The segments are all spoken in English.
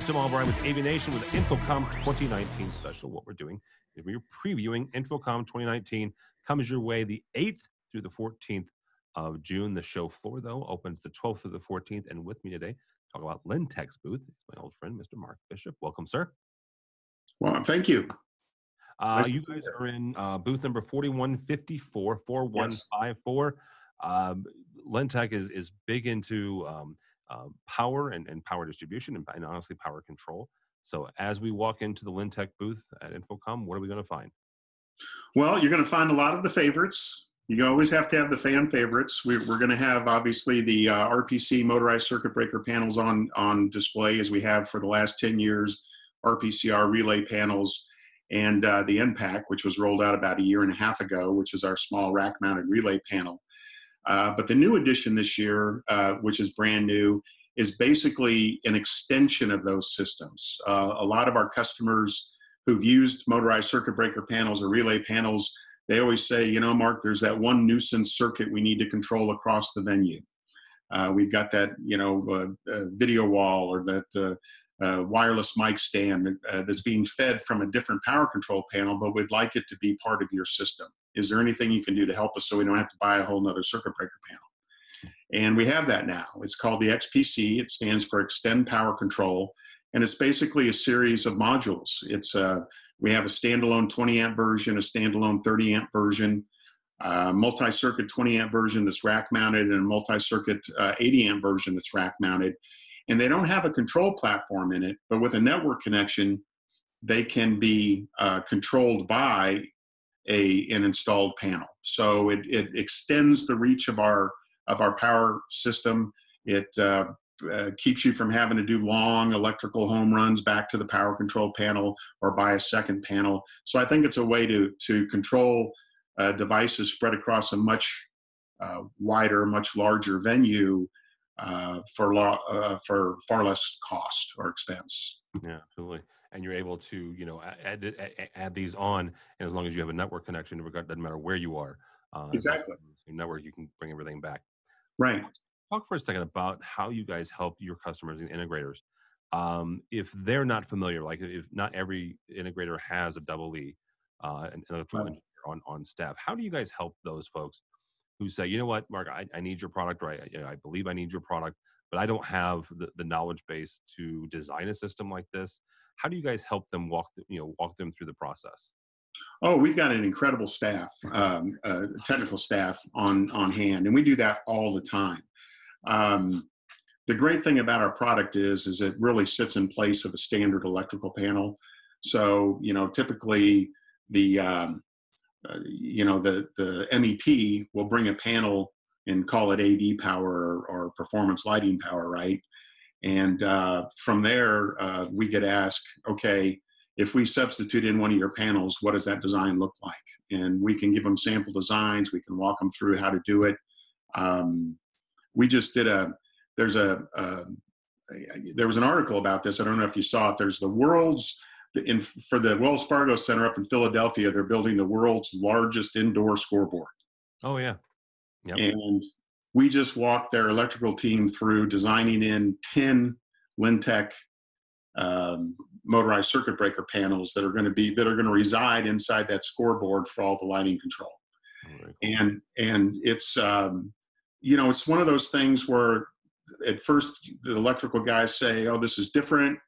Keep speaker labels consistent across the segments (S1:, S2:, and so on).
S1: It's Tim Albright with AVNation with InfoComm 2019 special. What we're doing is we're previewing InfoComm 2019. Comes your way the 8th through the 14th of June. The show floor, though, opens the 12th through the 14th. And with me today, talk about LynTec's booth, is my old friend, Mr. Mark Bishop. Welcome, sir.
S2: Well, thank you.
S1: You guys are in booth number 4154, 4154. Yes. LynTec is big into power and power distribution and honestly power control. So as we walk into the LynTec booth at InfoComm, what are we going to find?
S2: Well, you're going to find a lot of the favorites. You always have to have the fan favorites. We're going to have, obviously, the RPC motorized circuit breaker panels on display, as we have for the last 10 years, RPCR relay panels, and the NPAC, which was rolled out about a year and a half ago, which is our small rack-mounted relay panel. But the new addition this year, which is brand new, is basically an extension of those systems. A lot of our customers who've used motorized circuit breaker panels or relay panels, they always say, you know, Mark, there's that one nuisance circuit we need to control across the venue. We've got that, video wall or that wireless mic stand that's being fed from a different power control panel, but we'd like it to be part of your system. Is there anything you can do to help us so we don't have to buy a whole nother circuit breaker panel? And we have that now. It's called the XPC. It stands for Extend Power Control. And it's basically a series of modules. We have a standalone 20 amp version, a standalone 30 amp version, multi-circuit 20 amp version that's rack mounted, and a multi-circuit 80 amp version that's rack mounted. And they don't have a control platform in it, but with a network connection, they can be controlled by an installed panel. So it extends the reach of our power system. It keeps you from having to do long electrical home runs back to the power control panel or buy a second panel. So I think it's a way to control devices spread across a much wider, much larger venue for far less cost or expense.
S1: Yeah, absolutely. And you're able to, add these on, and as long as you have a network connection, it doesn't matter where you are.
S2: Exactly.
S1: Same network, you can bring everything back.
S2: Right.
S1: Talk for a second about how you guys help your customers and integrators. If they're not familiar, like if not every integrator has a double E and electrical engineer on staff, how do you guys help those folks who say, you know what, Mark, I need your product, or I believe I need your product, but I don't have the knowledge base to design a system like this? How do you guys help them walk them through the process?
S2: Oh, we've got an incredible staff, technical staff on hand, and we do that all the time. The great thing about our product is it really sits in place of a standard electrical panel. So, typically the MEP will bring a panel and call it AV power or performance lighting power, right? And from there, we get asked, okay, if we substitute in one of your panels, what does that design look like? And we can give them sample designs. We can walk them through how to do it. We just did there was an article about this. I don't know if you saw it. There's for the Wells Fargo Center up in Philadelphia, they're building the world's largest indoor scoreboard.
S1: Oh, yeah.
S2: Yep. And we just walked their electrical team through designing in 10 LynTec motorized circuit breaker panels that are going to reside inside that scoreboard for all the lighting control. Oh, cool. And it's it's one of those things where at first the electrical guys say, oh, this is different.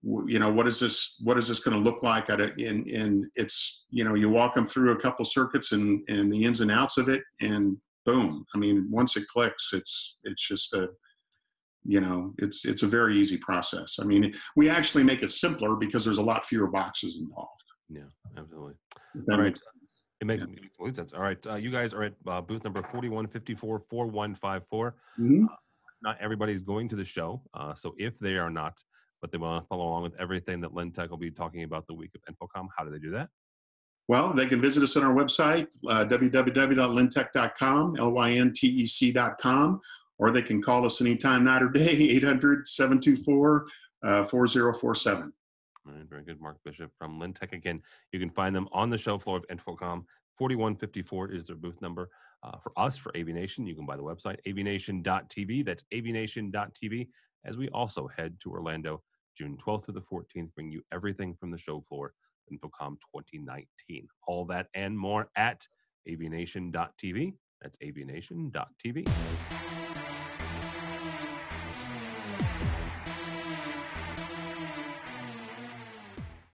S2: What is this going to look like? And it's, you walk them through a couple circuits and the ins and outs of it, and boom. I mean, once it clicks, it's just it's a very easy process. I mean, we actually make it simpler because there's a lot fewer boxes involved.
S1: Yeah, absolutely. All right. It makes complete sense. All right. You guys are at booth number 4154, 4154.
S2: Mm-hmm.
S1: Not everybody's going to the show. So if they are not, but they want to follow along with everything that LynTec will be talking about the week of InfoComm, how do they do that?
S2: Well, they can visit us on our website, www.lyntec.com, lyntec.com, or they can call us anytime, night or day, 800-724-4047.
S1: All right, very good. Mark Bishop from LynTec. Again, you can find them on the show floor of InfoComm. 4154 is their booth number. For us, for AVNation, you can buy the website, avnation.tv. That's avnation.tv, as we also head to Orlando June 12th through the 14th, bring you everything from the show floor, InfoComm 2019. All that and more at AVNation.tv. That's AVNation.tv.